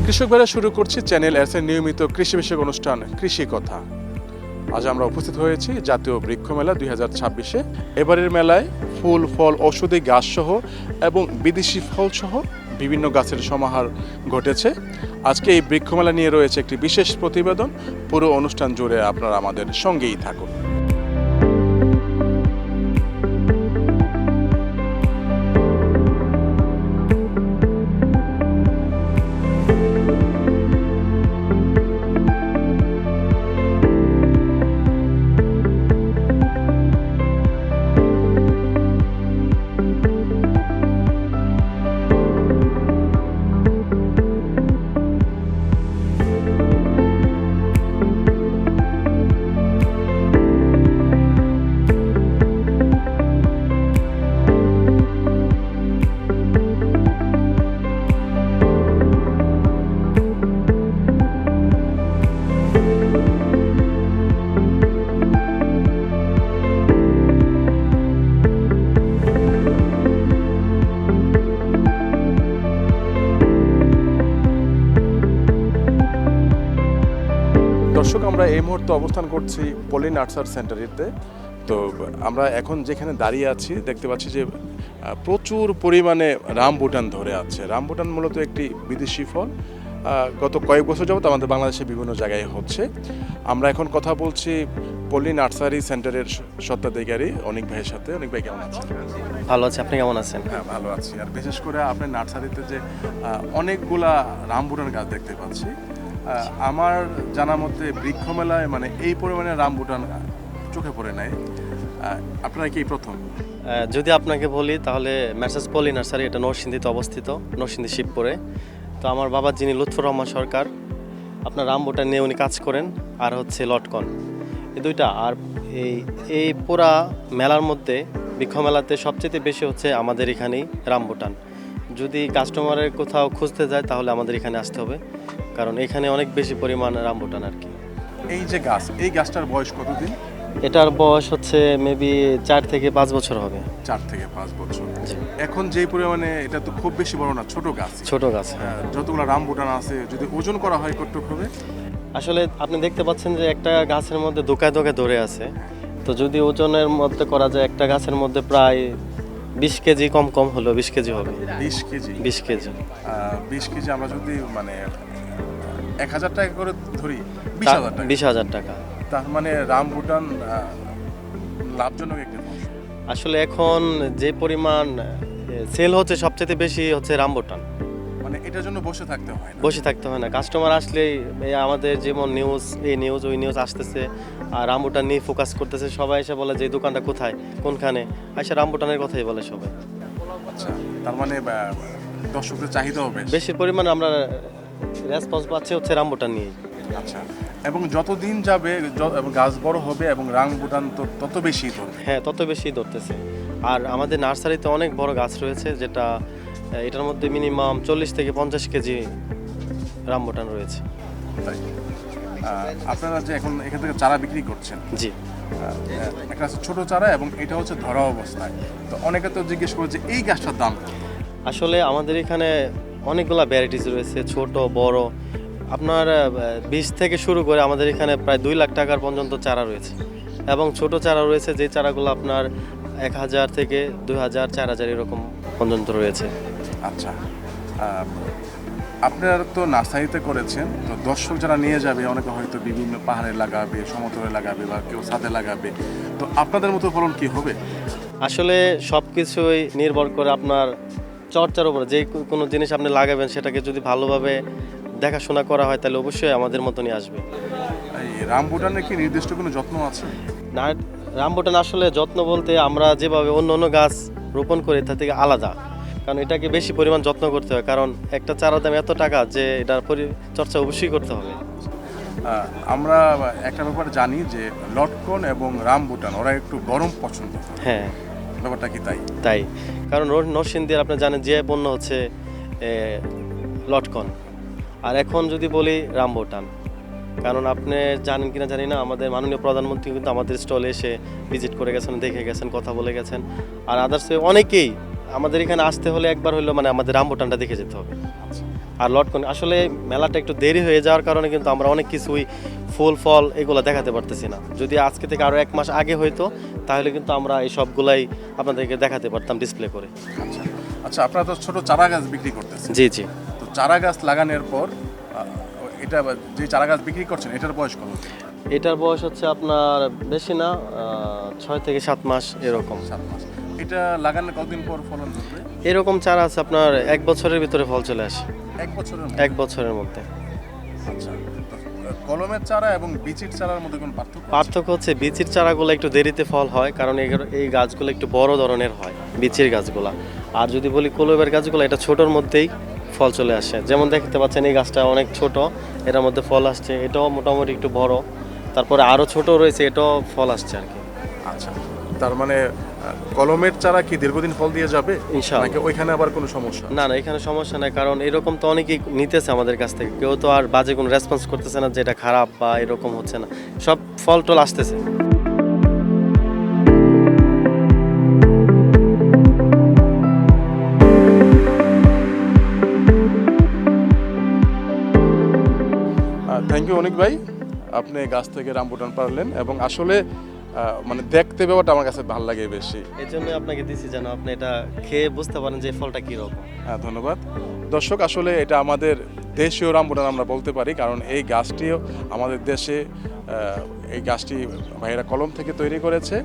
কৃষক ভাইরা শুরু করছি চ্যানেল এর নিয়মিত কৃষি বিষয়ক অনুষ্ঠান কৃষি কথা। আজ আমরা উপস্থিত হয়েছি জাতীয় বৃক্ষ মেলা 2026-এ। এবারের মেলায় ফুল ফল ঔষধি গাছ সহ এবং বিদেশি ফল সহ বিভিন্ন গাছের সমাহার ঘটেছে। আজকে এই বৃক্ষ মেলা নিয়ে রয়েছে একটি বিশেষ প্রতিবেদন। পুরো অনুষ্ঠান জুড়ে আপনারা আমাদের সঙ্গেই থাকুন। দর্শক, আমরা এই মুহূর্তে অবস্থান করছি পলি নার্সারি সেন্টারেতে। তো আমরা এখন যেখানে দাঁড়িয়ে আছি দেখতে পাচ্ছি যে প্রচুর পরিমাণে রামবুটান ধরে আছে। রামবুটান মূলত একটি বিদেশি ফল। গত কয়েক বছর যাবত আমাদের বাংলাদেশে বিভিন্ন জায়গায় হচ্ছে। আমরা এখন কথা বলছি পলি নার্সারি সেন্টারের স্বত্বাধিকারী অনিক ভাইয়ের সাথে। অনিক ভাই, কেমন আছেন? ভালো আছি, আপনি কেমন আছেন? হ্যাঁ, ভালো আছি। আর বিশেষ করে আপনার নার্সারিতে যে অনেকগুলা রামবুটান গাছ দেখতে পাচ্ছি, আমার জানা মতে বৃক্ষ মেলায় মানে এই পরিমাণে রামবুটান চোখে পড়ে নাই। আপনারা কি প্রথম? যদি আপনাকে বলি তাহলে মেসার্স পলি নার্সারি, এটা নরসিংদীতে অবস্থিত, নরসিংদী শিবপুরে। তো আমার বাবা যিনি লুৎফর রহমান সরকার, আপনার রামবুটান নিয়ে উনি কাজ করেন, আর হচ্ছে লটকন, এই দুইটা। আর এই পুরা মেলার মধ্যে বৃক্ষ মেলাতে সবচেয়ে বেশি হচ্ছে আমাদের এখানেই রামবুটান। যদি কাস্টমারের কোথাও খুঁজতে যায় তাহলে আমাদের এখানে আসতে হবে, কারণ এখানে অনেক বেশি পরিমাণ রামবুটান আর কি। এই যে গাছ, এই গাছটার বয়স কতদিন? এটার বয়স হচ্ছে মেবি 4 থেকে 5 বছর হবে। 4 থেকে 5 বছর। এখন যে পরিমাণে, এটা তো খুব বেশি বড় না, ছোট গাছ। ছোট গাছ। যতগুলো রামবুটান আছে, যদি ওজন করা হয় কতটুকু হবে? আসলে আপনি দেখতে পাচ্ছেন যে একটা গাছের মধ্যে দোকায় দোকায় ধরে আছে। তো যদি ওজনের মধ্যে করা যায়, একটা গাছের মধ্যে প্রায় 20 কেজি, কম হলো 20 কেজি হবে। 20 কেজি? 20 কেজি। 20 কেজি আমরা যদি মানে 1000 টাকা করে ধরি, 20,000 টাকা। 20,000 টাকা। তার মানে রামবুটান লাভজনক একটা ফসল। আসলে এখন যে পরিমাণ সেল হচ্ছে, সবচেয়ে বেশি হচ্ছে রামবুটান। মানে এটার জন্য বসে থাকতে হয় না। বসে থাকতে হয় না, কাস্টমার আসলেই আমাদের যেমন নিউজ, এই নিউজ ওই নিউজ আসতেছে, আর রামবুটান নিয়ে ফোকাস করতেছে। সবাই এসে বলে যে এই দোকানটা কোথায়, কোনখানে, আইসা রামবুটানের কথাই বলে সবাই। আচ্ছা, তার মানে দর্শকদের চাহিদাও বেশি পরিমাণে আমরা রেসপন্স পাচ্ছি হচ্ছে রামবুটান নিয়ে। আচ্ছা, এবং যত দিন যাবে এবং গাছ বড় হবে এবং রামবুটান তো তত বেশি ধরবে। হ্যাঁ, তত বেশি ধরতেছে। আর আমাদের নার্সারিতে অনেক বড় গাছ রয়েছে, যেটা এটার মধ্যে মিনিমাম 40 থেকে 50 কেজি রামবুটান রয়েছে। তাই আপনারা যে এখন এখান থেকে চারা বিক্রি করছেন? জি। একটা আছে ছোট চারা এবং এটা হচ্ছে ধরা অবস্থায়। তো অনেকে তো জিজ্ঞেস করে যে এই গাছটার দাম কত? আসলে আমাদের এখানে অনেকগুলা ভ্যারাইটিস রয়েছে, ছোট বড়। আপনার 20 থেকে শুরু করে আমাদের এখানে প্রায় 2 লাখ টাকার পর্যন্ত চারা রয়েছে, এবং ছোট চারা রয়েছে যে চারাগুলো আপনার 1000 থেকে 2000, 4000 এরকম পর্যন্ত রয়েছে। আচ্ছা, আপনারা তো নার্সারিতে করেছেন, তো দর্শক যারা নিয়ে যাবে অনেকে হয়তো বিভিন্ন পাহাড়ে লাগাবে, সমতলে লাগাবে, বা কেউ ছাদে লাগাবে, তো আপনাদের মতো ফলন কি হবে? আসলে সব কিছুই নির্ভর করে আপনার চর্চার উপরে। যে কোনো জিনিস আপনি লাগাবেন, সেটাকে যদি ভালোভাবে দেখাশোনা করা হয় তাহলে অবশ্যই আমাদের মতনই আসবে। এই রামবুটানের কি নির্দিষ্ট কোনো যত্ন আছে? না, রামবুটান আসলে যত্ন বলতে আমরা যেভাবে অন্য অন্য গাছ রোপণ করি তার থেকে আলাদা, কারণ এটাকে বেশি পরিমাণ যত্ন করতে হয়, কারণ একটা চারার দাম এত টাকা যে এটার পরিচর্যা অবশ্যই করতে হবে। আমরা একটা ব্যাপার জানি যে লটকন এবং রামবুটান ওরা একটু গরম পছন্দ করে। হ্যাঁ, ব্যাপারটা কি তাই? তাই, কারণ নরসিংদীর আপনি জানেন যে পণ্য হচ্ছে লটকন, আর এখন যদি বলি রামবুটান, কারণ আপনি জানেন কিনা জানি না, আমাদের মাননীয় প্রধানমন্ত্রী কিন্তু আমাদের স্টলে এসে ভিজিট করে গেছেন, দেখে গেছেন, কথা বলে গেছেন। আর আদার্স অনেকেই আমাদের এখানে আসতে হলে একবার হলো মানে আমাদের রামবুটানটা দেখে যেতে হবে। আর লটকন আসলে মেলাটা একটু দেরি হয়ে যাওয়ার কারণে কিন্তু আমরা অনেক কিছুই ফুল ফল এগুলো দেখাতে পারতেছি না। যদি আজকে থেকে আরও 1 মাস আগে হইতো তাহলে কিন্তু আমরা এই সবগুলাই আপনাদেরকে দেখাতে পারতাম ডিসপ্লে করে। আচ্ছা আচ্ছা, আপনারা তো ছোট চারা গাছ বিক্রি করতেছেন। জি জি। তো চারা গাছ লাগানোর পর এটা যে চারা গাছ বিক্রি করছেন এটার বয়স কত? এটার বয়স হচ্ছে আপনার বেশি না, 6 থেকে 7 মাস এরকম। 7 মাস। এটা লাগানোর কতদিন পর ফলন ধরবে? এরকম চারা আছে আপনার 1 বছরের ভিতরে ফল চলে আসে। 1 বছরের 1 বছরের মধ্যে। আচ্ছা, তো কলমের চারা এবং বিচির চারার মধ্যে কোন পার্থক্য? পার্থক্য হচ্ছে বিচির চারাগুলো একটু দেরিতে ফল হয়, কারণ এই গাছগুলো একটু বড় ধরনের হয় বিচির গাছগুলা। আর যদি বলি কলমের গাছগুলো, এটা ছোটোর মধ্যেই ফল চলে আসে। যেমন দেখতে পাচ্ছেন এই গাছটা অনেক ছোট, এটার মধ্যে ফল আসছে। এটাও মোটামুটি একটু বড়, তারপরে আরও ছোট রয়েছে, এটাও ফল আসছে আর কি। আচ্ছা, তার মানে কলমের চারা কি দীর্ঘদিন ফল দিয়ে যাবে ইনশাআল্লাহ। নাকি ওইখানে আবার কোনো সমস্যা? না না, এখানে সমস্যা নাই, কারণ এরকম তো অনেকেই নিতেছে আমাদের কাছ থেকে। কেউ তো আর বাজে কোনো রেসপন্স করতেছে না যে এটা খারাপ বা এরকম হচ্ছে না, সব ফল টল আসতেছে। থ্যাংক ইউ অনিক ভাই, আপনি গাছ থেকে রামবুটান পারলেন এবং আসলে মানে দেখতে ব্যাপারটা আমার কাছে ভালো লাগে বেশি। এই জন্য আপনাকে দিছি যেন আপনি এটা খেয়ে বুঝতে পারেন যে এই ফলটা কীরকম। হ্যাঁ, ধন্যবাদ। দর্শক, আসলে এটা আমাদের দেশীয় রামবুটান আমরা বলতে পারি, কারণ এই গাছটিও আমাদের দেশে এই গাছটি ভাইয়েরা কলম থেকে তৈরি করেছে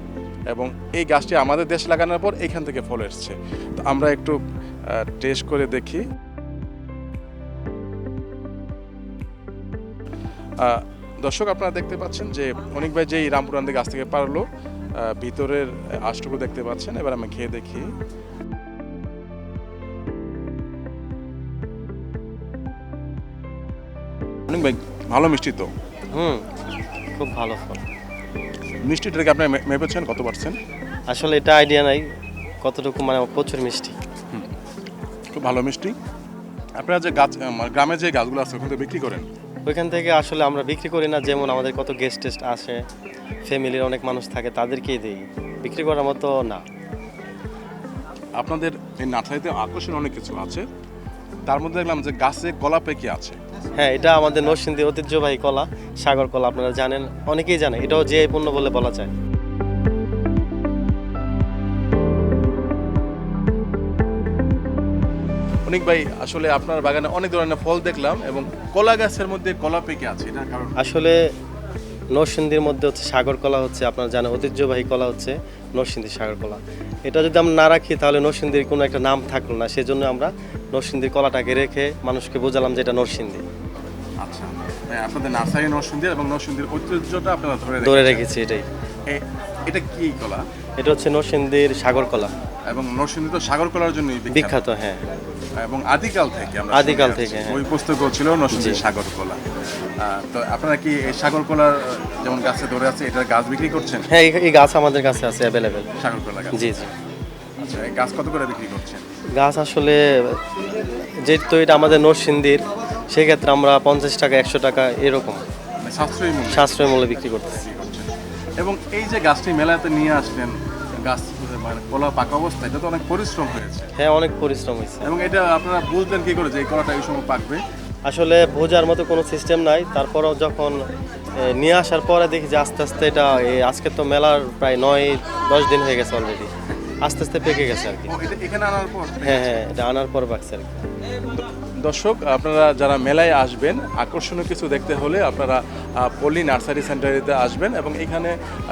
এবং এই গাছটি আমাদের দেশে লাগানোর পর এখান থেকে ফল এসছে। তো আমরা একটু টেস্ট করে দেখি। দর্শক, আপনারা দেখতে পাচ্ছেন যে অনিক ভাই যেই রামপুরান গাছ থেকে পারলো, ভিতরের আঁশটুকু দেখতে পাচ্ছেন। এবার আমি খেয়ে দেখি। অনিক ভাই, ভালো মিষ্টি তো। খুব ভালো ফল। মিষ্টিটাকে আপনি মেপেছেন কত পার্সেন্ট? আসলে এটা আইডিয়া নাই কতটুকু, মানে প্রচুর মিষ্টি। খুব ভালো মিষ্টি। আপনারা যে গাছ গ্রামে যে গাছগুলো আছে ওখান থেকে বিক্রি করেন? ওইখান থেকে আসলে আমরা বিক্রি করি না, যেমন আমাদের কত গেস্ট টেস্ট আসে, ফ্যামিলির অনেক মানুষ থাকে, তাদেরকেই দিই। বিক্রি করার মতো না। আপনাদের এই নার্সারিতে আকর্ষণ অনেক কিছু আছে, তার মধ্যে দেখলাম যে গাছে কলা পেকে আছে। হ্যাঁ, এটা আমাদের নরসিংদীর ঐতিহ্যবাহী কলা, সাগর কলা। আপনারা জানেন, অনেকেই জানে, এটাও জিআই পণ্য বলে বলা যায়। অনিক ভাই, আসলে আপনার বাগানে অনেক ধরনের ফল দেখলাম এবং কলা গাছের মধ্যে কলা পেকে আছে, এটার কারণ? আসলে নরসিংদীর মধ্যে হচ্ছে সাগর কলা, হচ্ছে আপনারা জানেন ঐতিহ্যবাহী কলা হচ্ছে নরসিংদীর সাগর কলা। এটা যদি আমরা না রাখি তাহলে নরসিংদীর কোনো একটা নাম থাকলো না, সেজন্য আমরা নরসিংদীর কলাটাকে রেখে মানুষকে বোঝালাম যে এটা নরসিংদী। আচ্ছা, আপনাদের নার্সারি নরসিংদীর এবং নরসিংদীর ঐতিহ্যটা আপনারা ধরে রেখেছি এটাই। এটা কি কলা? এটা হচ্ছে নরসিংদীর সাগর কলা এবং নরসিংদী তো সাগর কলার জন্য বিখ্যাত। হ্যাঁ, এবং আদিকাল থেকে আমরা আদিকাল থেকে, হ্যাঁ। ওই পুস্তকও ছিল নরসিংদীর সাগর কলা। তো আপনারা কি এই সাগর কলার যেমন গাছে ধরে আছে এটার গাছ বিক্রি করছেন? হ্যাঁ, এই গাছ আমাদের কাছে আছে অ্যাভেলেবেল, সাগর কলা গাছ। জি জি। আচ্ছা, এই গাছ কত করে বিক্রি করছেন? গাছ আসলে যেহেতু এটা আমাদের নরসিংদীর, সেক্ষেত্রে আমরা 50 টাকা 100 টাকা এরকম মানে সাশ্রয়ী মূল্যে বিক্রি করতেছি। এবং এই যে গাছটি মেলাতে নিয়ে আসলেন, গাছ মানে কলা পাকা অবস্থায়, এটা তো অনেক পরিশ্রম হয়েছে। হ্যাঁ, অনেক পরিশ্রম হয়েছে। এবং এটা আপনারা বুঝলেন কি করে যে এই কলাটা এই সময় পাকবে? আসলে বোঝার মতো কোনো সিস্টেম নাই। তারপরও যখন নিয়ে আসার পরে দেখি যে আস্তে আস্তে এটা আজকে তো মেলার প্রায় 9-10 দিন হয়ে গেছে অলরেডি, আস্তে আস্তে পেকে গেছে আর কি। এখানে আনার পর? হ্যাঁ হ্যাঁ, এটা আনার পর পাকছে আর কি। দর্শক, আপনারা যারা মেলায় আসবেন, আকর্ষণীয় কিছু দেখতে হলে আপনারা পল্লী নার্সারি সেন্টারিতে আসবেন এবং এখানে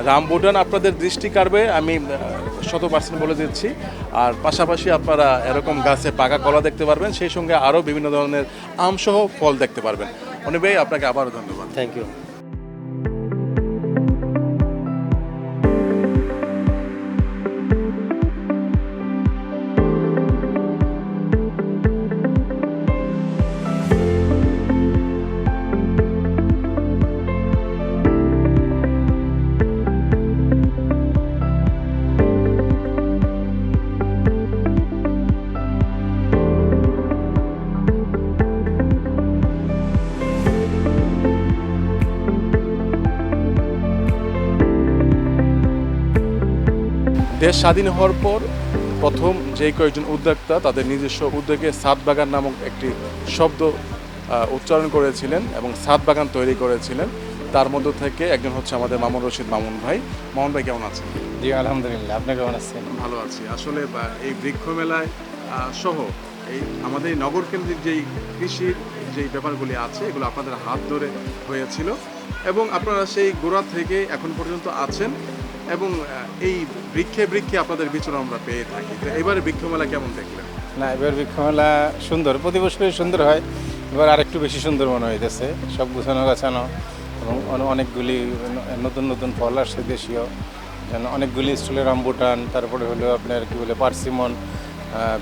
রামবুটান আপনাদের দৃষ্টি কাড়বে, আমি 100% বলে দিচ্ছি। আর পাশাপাশি আপনারা এরকম গাছে পাকা কলা দেখতে পারবেন, সেই সঙ্গে আরও বিভিন্ন ধরনের আমসহ ফল দেখতে পারবেন। অনিক ভাই, আপনাকে আবারও ধন্যবাদ। Thank you. দেশ স্বাধীন হওয়ার পর প্রথম যে কয়েকজন উদ্যোক্তা তাদের নিজস্ব উদ্যোগে ছাদ বাগান নামক একটি শব্দ উচ্চারণ করেছিলেন এবং ছাদ বাগান তৈরি করেছিলেন। তার মধ্য থেকে একজন হচ্ছে আমাদের মামুন রশিদ মামুন ভাই। মামুন ভাই কেমন আছেন? জি আলহামদুলিল্লাহ, আপনি কেমন আছেন? ভালো আছি। আসলে এই বৃক্ষ মেলায় সহ এই আমাদের এই নগরকেন্দ্রিক যেই কৃষির যেই ব্যাপারগুলি আছে এগুলো আপনাদের হাত ধরে হয়েছিল এবং আপনারা সেই গোড়া থেকে এখন পর্যন্ত আছেন এবং এই বৃক্ষে বৃক্ষে আপনাদের বিচরণ আমরা পেয়ে থাকি। তো এবারে বৃক্ষ মেলা কেমন দেখলেন? না, এবার বৃক্ষমেলা সুন্দর, প্রতি বছরই সুন্দর হয়, এবার আরেকটু বেশি সুন্দর মনে হইতেছে। সব গুছানো গাছানো এবং অনেকগুলি নতুন নতুন ফল আসছে দেশীয়, যেন অনেকগুলি স্টলে রামবুটান, তারপরে হলো আপনার কি বলে পার্সিমন,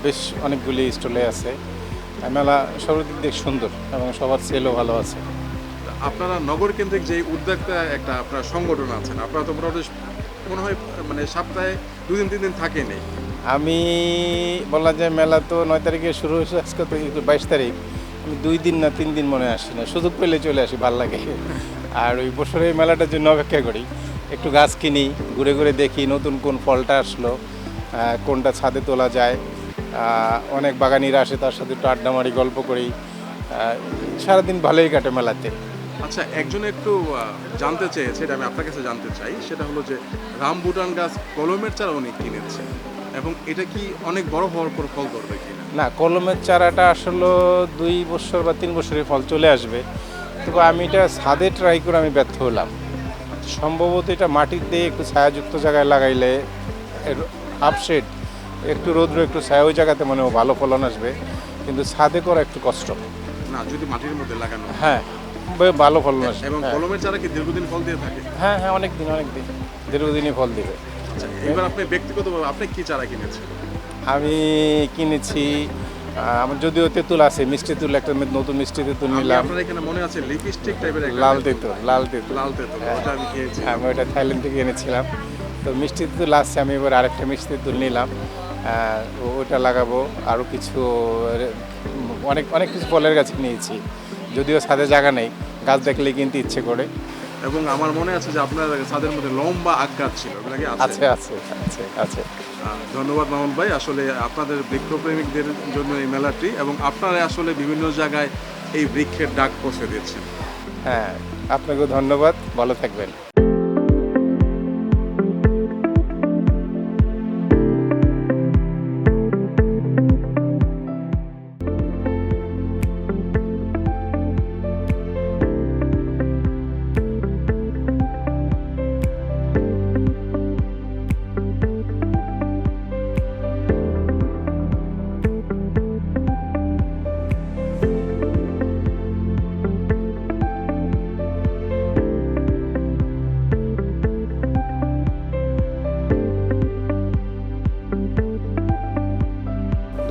বেশ অনেকগুলি স্টলে আছে। মেলা সর্বদিক দিয়ে সুন্দর এবং সবার সেলও ভালো আছে। আপনারা নগরকেন্দ্রিক যে উদ্যোক্তা একটা আপনার সংগঠন আছেন, আপনারা তো মোটামুটি মনে হয় মানে সপ্তাহে 2-3 দিন থাকেনি। আমি বলা যায় মেলা তো 9 তারিখে শুরু হয়েছে, আজকে তো 22 তারিখ। আমি 2 দিন না 3 দিন মনে আসি না, সুযোগ পেলে চলে আসি, ভালো লাগে। আর ওই বছরে এই মেলাটার জন্য অপেক্ষা করি, একটু গাছ কিনি, ঘুরে ঘুরে দেখি নতুন কোন ফলটা আসলো, কোনটা ছাদে তোলা যায়। অনেক বাগানিরা আসে, তার সাথে একটু আড্ডা মারি, গল্প করি। সারাদিন ভালোই কাটে মেলাতে। আচ্ছা, একজন একটু জানতে চেয়েছে, এটা আমি আপনার কাছে জানতে চাই, সেটা হলো যে রামবুটান গাছ কলমের চারা উনি কিনেছে এবং এটা কি অনেক বড় হওয়ার পর ফল ধরবে কিনা? না, কলমের চারাটা আসলে 2 বছর বা 3 বছরের ফল চলে আসবে, তবে আমি এটা ছাদে ট্রাই করে আমি ব্যর্থ হলাম। সম্ভবত এটা মাটিতে একটু ছায়াযুক্ত জায়গায় লাগাইলে আপশেড, একটু রৌদ্র একটু ছায়া, ওই জায়গাতে মানে ভালো ফলন আসবে, কিন্তু ছাদে করা একটু কষ্ট। না, যদি মাটির মধ্যে লাগানো হয়। হ্যাঁ, ভালো ফলন আসবে। এবং কলমের চারা কি দীর্ঘদিন ফল দিয়ে থাকে? হ্যাঁ হ্যাঁ, অনেক দিন দীর্ঘদিনই ফল দিবে। আচ্ছা, এবার আপনি ব্যক্তিগতভাবে আপনি কি চারা কিনেছেন? আমি কিনেছি, আমার যদিও তেঁতুল আছে, মিষ্টি তেঁতুল, একটা নতুন মিষ্টি তেঁতুল নিলাম। আপনার এখানে মনে আছে লিপস্টিক টাইপের একটা লাল তেঁতুল, লাল তেঁতুল, লাল তেঁতুল, ওটা আমি খেয়েছি। আমি ওটা থাইল্যান্ড থেকে এনেছিলাম। তো মিষ্টি তেঁতুল আসছে, আমি এবার আরেকটা মিষ্টি তেঁতুল নিলাম, ওটা লাগাবো। আরও কিছু অনেক অনেক কিছু ফলের গাছ নিয়েছি, যদিও ছাদে জায়গা নেই, গাছ দেখলে কিনতে ইচ্ছে করে। এবং আমার মনে আছে যে আপনার ছাদের মধ্যে লম্বা আখ গাছ ছিল, ওগুলো কি আছে? আছে আছে আছে আছে। ধন্যবাদ মামুন ভাই। আসলে আপনাদের বৃক্ষপ্রেমিকদের জন্য এই মেলাটি এবং আপনারা আসলে বিভিন্ন জায়গায় এই বৃক্ষের ডাক পৌঁছে দিচ্ছেন। হ্যাঁ, আপনাকেও ধন্যবাদ, ভালো থাকবেন।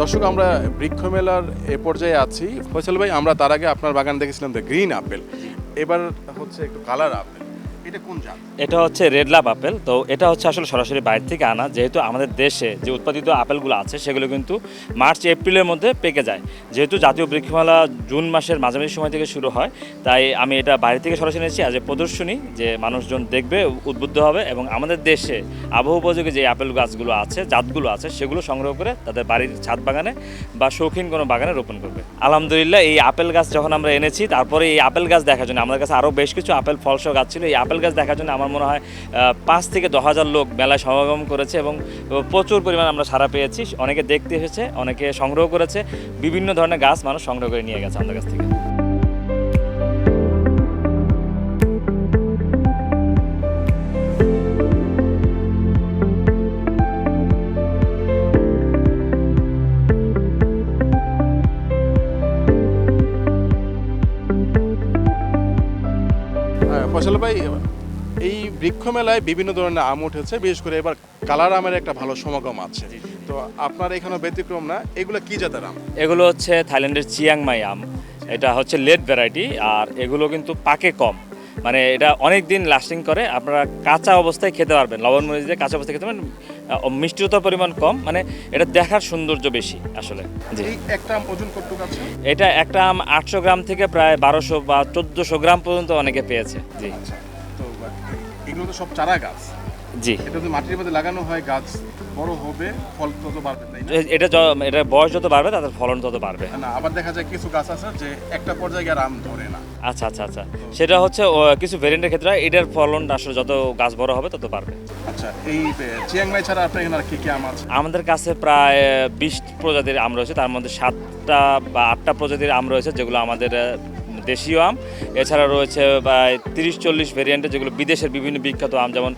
দর্শক, আমরা বৃক্ষ মেলার এ পর্যায়ে আছি। ফয়সাল ভাই, আমরা তার আগে আপনার বাগান দেখেছিলাম দ্য গ্রিন আপেল, এবার হচ্ছে একটু কালার আপেল, এটা কোন জাত? এটা হচ্ছে রেড লাভ আপেল। তো এটা হচ্ছে আসলে সরাসরি বাইরে থেকে আনা, যেহেতু আমাদের দেশে যে উৎপাদিত আপেলগুলো আছে সেগুলো কিন্তু মার্চ এপ্রিলের মধ্যে পেকে যায়। যেহেতু জাতীয় বৃক্ষমেলা জুন মাসের মাঝামাঝি সময় থেকে শুরু হয়, তাই আমি এটা বাইরে থেকে সরাসরি এনেছি আজ প্রদর্শনী, যে মানুষজন দেখবে, উদ্বুদ্ধ হবে এবং আমাদের দেশে আবহাওয়া উপযোগী যে আপেল গাছগুলো আছে, জাতগুলো আছে, সেগুলো সংগ্রহ করে তাদের বাড়ির ছাদ বাগানে বা শৌখিন কোনো বাগানে রোপণ করবে। আলহামদুলিল্লাহ, এই আপেল গাছ যখন আমরা এনেছি, তারপরে এই আপেল গাছ দেখার জন্য আমাদের কাছে আরও বেশ কিছু আপেল ফলসহ গাছ ছিল। এই আপেল গাছ দেখার জন্য আমার মনে হয় 5 থেকে 10,000 লোক মেলায় সমাগম করেছে এবং প্রচুর পরিমাণ আমরা সাড়া পেয়েছি। অনেকে দেখতে এসেছে, অনেকে সংগ্রহ করেছে, বিভিন্ন ধরনের গাছ মানুষ সংগ্রহ করে নিয়ে গেছে আমাদের কাছ থেকে। ফয়সাল ভাই, এই বৃক্ষ মেলায় বিভিন্ন ধরনের আম উঠেছে, বিশেষ করে এবার কালার আমের একটা ভালো সমাগম আছে। তো আপনার এখানে ব্যতিক্রম না, এগুলো কি জাতের আম? এগুলো হচ্ছে থাইল্যান্ডের চিয়াংমাই আম, এটা হচ্ছে লেট ভ্যারাইটি, আর এগুলো কিন্তু পাকে কম, মানে এটা অনেক দিন লাস্টিং করে। আপনারা কাঁচা অবস্থায় খেতে পারবেন, লবণ মরিচ দিয়ে কাঁচা অবস্থায় খেতে পারবেন, মিষ্টিতার পরিমাণ কম, মানে এটা দেখার সৌন্দর্য বেশি আসলে। জি, এই একটা আম ওজন কতটুকু আছে? এটা একটা আম 800 গ্রাম থেকে প্রায় 1200 বা 1400 গ্রাম পর্যন্ত অনেকে পেয়েছে। জি, তো এগুলো তো সব চারা গাছ। জি, এটা যদি মাটির মধ্যে লাগানো হয় গাছ বড় হবে ফল তত বাড়বে, তাই না? এটা বয়স যত বাড়বে তাদের ফলন তত বাড়বে। না, আবার দেখা যায় কিছু গাছ আছে যে একটা পর্যায়ে গিয়ে আর আম ধরে না। আচ্ছা আচ্ছা আচ্ছা, সেটা হচ্ছে কিছু ভেরিয়েন্টের ক্ষেত্রে এটার ফলন আসলে যত গাছ বড় হবে তত বাড়বে। আচ্ছা, এই চিয়াংমাই ছাড়া আপনার এখানে আর কি কি আম আছে? আমাদের কাছে প্রায় 20 প্রজাতির আম রয়েছে, তার মধ্যে 7টা বা 8টা প্রজাতির আম রয়েছে যেগুলো আমাদের দেশীয় আম। এছাড়া রয়েছে প্রায় 30-40 ভেরিয়েন্টের যেগুলো বিদেশের বিভিন্ন বিখ্যাত আম, যেমন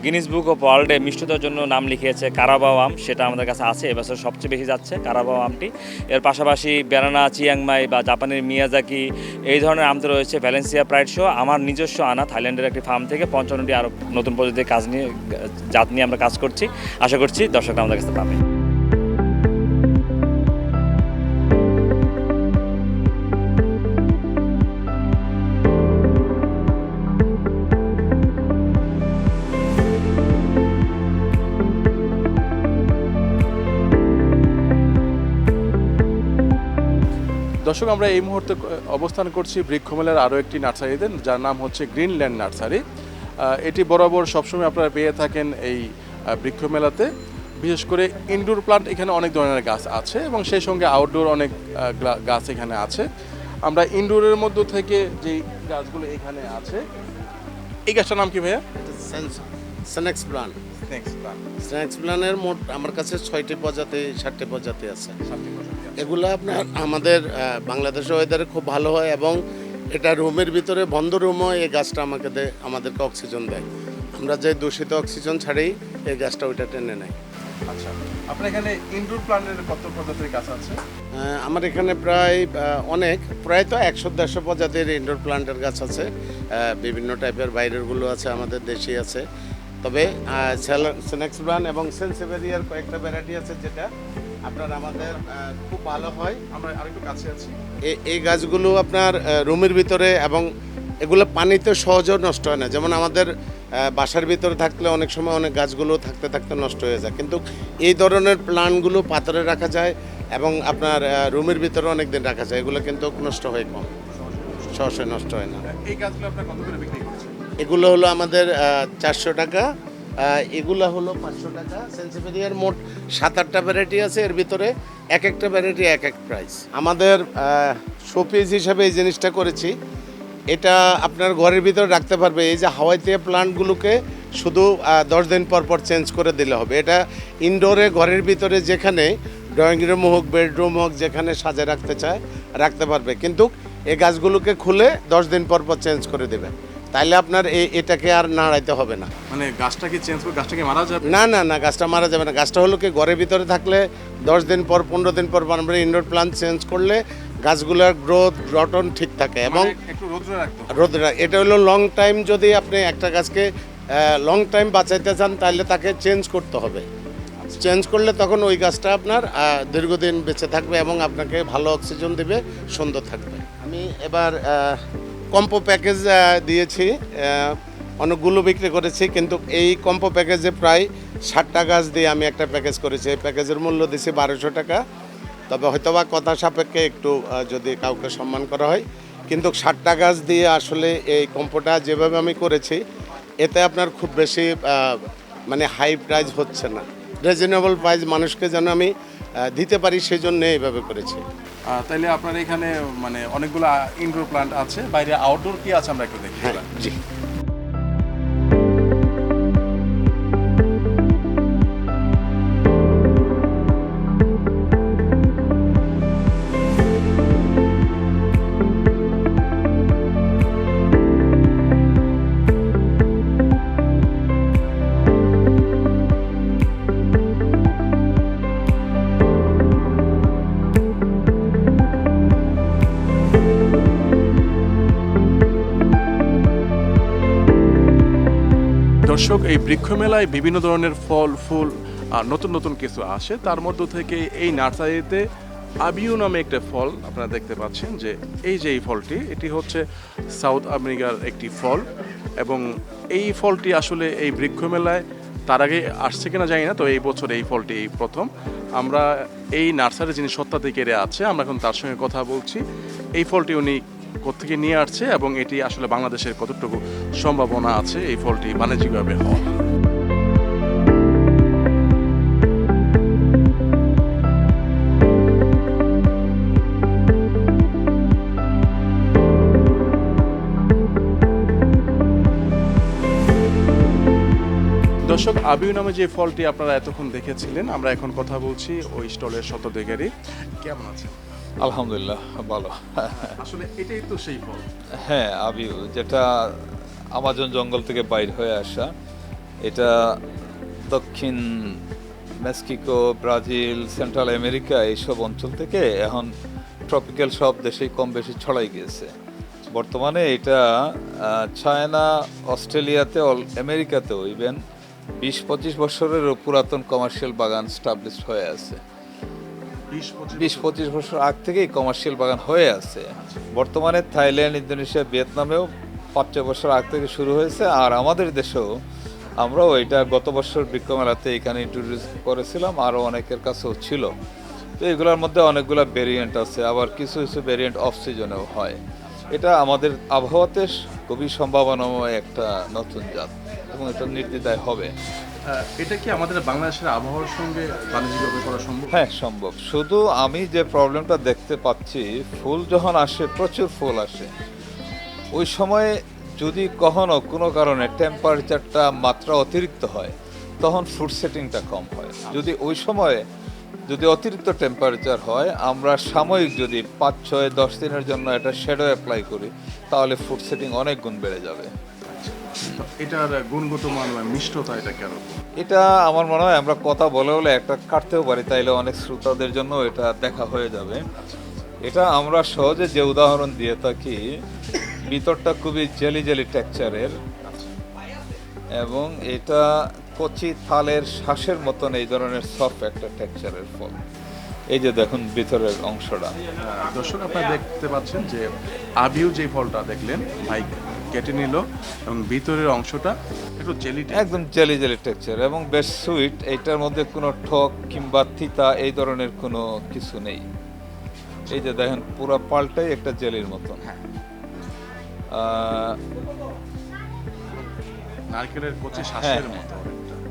গিনিস বুক অফ ওয়ার্ল্ডে মিষ্টতার জন্য নাম লিখিয়েছে কারাবাও আম, সেটা আমাদের কাছে আছে। এবছর সবচেয়ে বেশি যাচ্ছে কারাবাও আমটি। এর পাশাপাশি ব্যানানা, চিয়াংমাই বা জাপানের মিয়াজাকি এই ধরনের আম তো রয়েছে। ভ্যালেন্সিয়া প্রাইড শো আমার নিজস্ব আনা থাইল্যান্ডের একটি ফার্ম থেকে 55টি আরও নতুন প্রজাতির জাত নিয়ে আমরা কাজ করছি। আশা করছি দর্শকরা আমাদের কাছে পাবে। দর্শক, আমরা এই মুহূর্তে অবস্থান করছি বৃক্ষমেলার আরও একটি নার্সারিতে, যার নাম হচ্ছে গ্রিনল্যান্ড নার্সারি। এটি বরাবর সবসময় আপনারা পেয়ে থাকেন এই বৃক্ষমেলাতে। বিশেষ করে ইনডোর প্লান্ট এখানে অনেক ধরনের গাছ আছে এবং সেই সঙ্গে আউটডোর অনেক গাছ এখানে আছে। আমরা ইনডোরের মধ্য থেকে যে গাছগুলো এখানে আছে, এই গাছটার নাম কি ভাইয়া? Snakes plant. স্নেক্স প্লান্টের মোট আমার কাছে 6টি প্রজাতি 7টি প্রজাতি আছে। এগুলো আপনার আমাদের বাংলাদেশের ওয়েদারে খুব ভালো হয় এবং এটা রুমের ভিতরে বন্ধ রুমও এই গাছটা আমাদেরকে অক্সিজেন দেয়। আমরা যে দূষিত অক্সিজেন ছাড়ি এই গাছটা ওইটা টেনে নেয়। আচ্ছা, আপনার এখানে ইনডোর প্লান্টের কত প্রজাতির গাছ আছে? আমার এখানে প্রায় তো 100-150 প্রজাতির ইনডোর প্লান্টের গাছ আছে। বিভিন্ন টাইপের বাইরেরগুলো আছে, আমাদের দেশি আছে। তবে স্নেক্স প্লান্ট এবং সেন্সেভেরিয়ার কয়েকটা ভ্যারাইটি আছে যেটা আপনার আমাদের খুব ভালো হয়। আমরা আরেকটু কাছে আছি। এই গাছগুলো আপনার রুমের ভিতরে এবং এগুলো পানিতে সহজেও নষ্ট হয় না। যেমন আমাদের বাসার ভিতরে থাকলে অনেক সময় অনেক গাছগুলো থাকতে থাকতে নষ্ট হয়ে যায়, কিন্তু এই ধরনের প্লান্টগুলো পাথরে রাখা যায় এবং আপনার রুমের ভিতরে অনেক দিন রাখা যায়। এগুলো কিন্তু নষ্ট হয় কম, সহজে নষ্ট হয় না। এই গাছগুলো আপনার কত করে বিক্রি করছেন? এগুলো হলো আমাদের 400 টাকা, এগুলো হলো 500 টাকা। সেন্সিভেরিয়ার মোট 7-8টা ভ্যারাইটি আছে, এর ভিতরে এক একটা ভ্যারাইটি এক এক প্রাইস। আমাদের শোপিস হিসাবে এই জিনিসটা করেছি, এটা আপনার ঘরের ভিতরে রাখতে পারবে। এই যে হাওয়াইতে প্লান্টগুলোকে শুধু 10 দিন পর পর চেঞ্জ করে দিলে হবে। এটা ইনডোরে ঘরের ভিতরে যেখানে ড্রয়িং রুম হোক, বেডরুম হোক, যেখানে সাজে রাখতে চায় রাখতে পারবে, কিন্তু এই গাছগুলোকে খুলে 10 দিন পর পর চেঞ্জ করে দেবে। তাইলে আপনার এটাকে আর নাড়াইতে হবে না। মানে গাছটাকে চেঞ্জ করে গাছটাকে মারা যাবে? না, গাছটা মারা যাবে না। গাছটা হলো কি ঘরের ভিতরে থাকলে 10 দিন পর 15 দিন পর আমরা ইনডোর প্লান্ট চেঞ্জ করলে গাছগুলোর গ্রোথ গঠন ঠিক থাকে এবং একটু রোদ্রে রাখতে হবে। রোদরা এটা হলো লং টাইম। যদি আপনি একটা গাছকে লং টাইম বাঁচাইতে চান তাহলে তাকে চেঞ্জ করতে হবে। চেঞ্জ করলে তখন ওই গাছটা আপনার দীর্ঘদিন বেঁচে থাকবে এবং আপনাকে ভালো অক্সিজেন দেবে, সুন্দর থাকবে। আমি এবার কম্পো প্যাকেজ দিয়েছি, অনেকগুলো বিক্রি করেছি, কিন্তু এই কম্পো প্যাকেজে প্রায় 60টা গাছ দিয়ে আমি একটা প্যাকেজ করেছি। এই প্যাকেজের মূল্য দিয়েছি 1200 টাকা। তবে হয়তোবা কথা সাপেক্ষে একটু যদি কাউকে সম্মান করা হয়, কিন্তু 60টা গাছ দিয়ে আসলে এই কম্পোটা যেভাবে আমি করেছি এতে আপনার খুব বেশি মানে হাই প্রাইস হচ্ছে না, রিজনেবল প্রাইস মানুষকে যেন আমি দিতে পারি সেই জন্য এইভাবে করেছি। তাইলে আপনার এখানে মানে অনেকগুলো ইনডোর প্লান্ট আছে, বাইরে আউটডোর কি আছে আমরা একটু দেখি। হ্যাঁ, জি। দর্শক, এই বৃক্ষমেলায় বিভিন্ন ধরনের ফল ফুল নতুন নতুন কিছু আসে। তার মধ্য থেকে এই নার্সারিতে আবিউ নামে একটা ফল আপনারা দেখতে পাচ্ছেন, যে এই ফলটি, এটি হচ্ছে সাউথ আমেরিকার একটি ফল এবং এই ফলটি আসলে এই বৃক্ষমেলায় তার আগে আসছে কিনা জানি না, তো এই বছর এই ফলটি এই প্রথম। আমরা এই নার্সারি যিনি সত্ত্বাধিকারী আছে, আমরা এখন তার সঙ্গে কথা বলছি। এই ফলটি উনি কোত্থেকে নিয়ে আসছে এবং এটি আসলে বাংলাদেশের কতটুকু সম্ভাবনা আছে এই ফলটি বাণিজ্যিকভাবে হওয়া। দর্শক, আবিউ নামে যে ফলটি আপনারা এতক্ষণ দেখেছিলেন, আমরা এখন কথা বলছি ওই স্টলের শতদিকেরই। কেমন আছেন? আলহামদুলিল্লাহ ভালো। আসলে এটাই তো সেই ফল। হ্যাঁ, আবিউ যেটা আমাজন জঙ্গল থেকে বাইর হয়ে আসা, এটা দক্ষিণ মেক্সিকো, ব্রাজিল, সেন্ট্রাল আমেরিকা এইসব অঞ্চল থেকে এখন ট্রপিক্যাল সব দেশেই কম বেশি ছড়াই গিয়েছে। বর্তমানে এটা চায়না, অস্ট্রেলিয়াতে, আমেরিকাতেও ইভেন 20-25 বছরেরও পুরাতন কমার্শিয়াল বাগান স্টাবলিশ হয়ে আছে। 20-25 বছর আগ থেকেই কমার্শিয়াল বাগান হয়ে আছে। বর্তমানে থাইল্যান্ড, ইন্দোনেশিয়া, ভিয়েতনামেও 5-6 বছর আগ থেকে শুরু হয়েছে। আর আমাদের দেশেও আমরাও এটা গত বছর বৃক্ষ মেলাতে এখানে ইন্ট্রোডিউস করেছিলাম, আরও অনেকের কাছেও ছিল। তো এগুলোর মধ্যে অনেকগুলো ভেরিয়েন্ট আছে, আবার কিছু কিছু ভেরিয়েন্ট অফ সিজনেও হয়। এটা আমাদের আবহাওয়াতে খুবই সম্ভাবনাময় একটা নতুন জাত এবং এটা নির্দ্বিধায় হবে। এটা কি আমাদের বাংলাদেশের আবহাওয়ার সঙ্গে বাণিজ্যিকভাবে করা সম্ভব? হ্যাঁ, সম্ভব। শুধু আমি যে প্রবলেমটা দেখতে পাচ্ছি, ফুল যখন আসে, প্রচুর ফুল আসে, ওই সময়ে যদি কখনো কোনো কারণে টেম্পারেচারটা মাত্রা অতিরিক্ত হয়, তখন ফ্রুট সেটিংটা কম হয়। যদি ওই সময়ে যদি অতিরিক্ত টেম্পারেচার হয়, আমরা সাময়িক যদি 5-6-10 দিনের জন্য এটা শ্যাডো অ্যাপ্লাই করি, তাহলে ফুড সেটিং অনেক গুণ বেড়ে যাবে। তো এটার গুণগত মান বা মিষ্টতা এটা কেন? এটা আমার মনে হয় আমরা কথা বলে বলে একটা কাটতেও পারি, তাইলে অনেক শ্রোতাদের জন্য এটা দেখা হয়ে যাবে। এটা আমরা সহজে যে উদাহরণ দিয়ে থাকি, ভিতরটা খুবই জেলি জেলি টেক্সচারের এবং এটা কচি থালের শ্বাসের মতন এই ধরনের সফট একটা টেক্সচারের ফল। এই যে দেখুন ভিতরের অংশটা। দর্শক, আপনারা দেখতে পাচ্ছেন যে আবিউ যে ফলটা দেখলেন, ভাই কেটে নিল এবং ভিতরের অংশটা একটু জেলি, একদম জেলি জেলি টেক্সচার এবং বেশ সুইট। এইটার মধ্যে কোনো ঠক কিংবা তিতা এই ধরনের কোনো কিছু নেই। এই যে দেখেন পুরো পাল্টাই একটা জেলির মতন। নারকেলের কচি শ্বাসের মতো।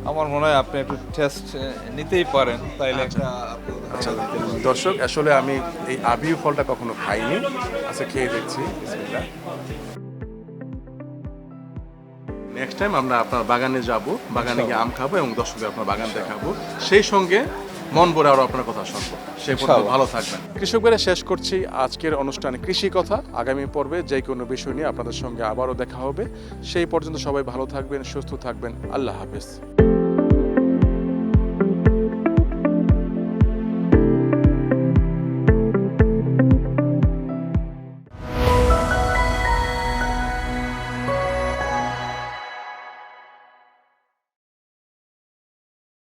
আমার মনে হয় আপনি একটু টেস্ট নিতেই পারেন, তাইলে একটা আচ্ছা দর্শক, আসলে আমি এই আবিউ ফলটা কখনো খাইনি, আচ্ছা খেয়ে দেখছি। বিসমিল্লাহ। নেক্সট টাইম আমরা আপনার বাগানে যাব, বাগানে গিয়ে আম খাবো এবং দর্শকদের আপনার বাগান দেখাবো, সেই সঙ্গে মন ভরে আরও আপনার কথা শুনবো। সেই পর্যন্ত ভালো থাকবেন। কৃষক ভাইরা, শেষ করছি আজকের অনুষ্ঠানে কৃষি কথা। আগামী পর্বে যে কোনো বিষয় নিয়ে আপনাদের সঙ্গে আবারও দেখা হবে। সেই পর্যন্ত সবাই ভালো থাকবেন, সুস্থ থাকবেন। আল্লাহ হাফেজ।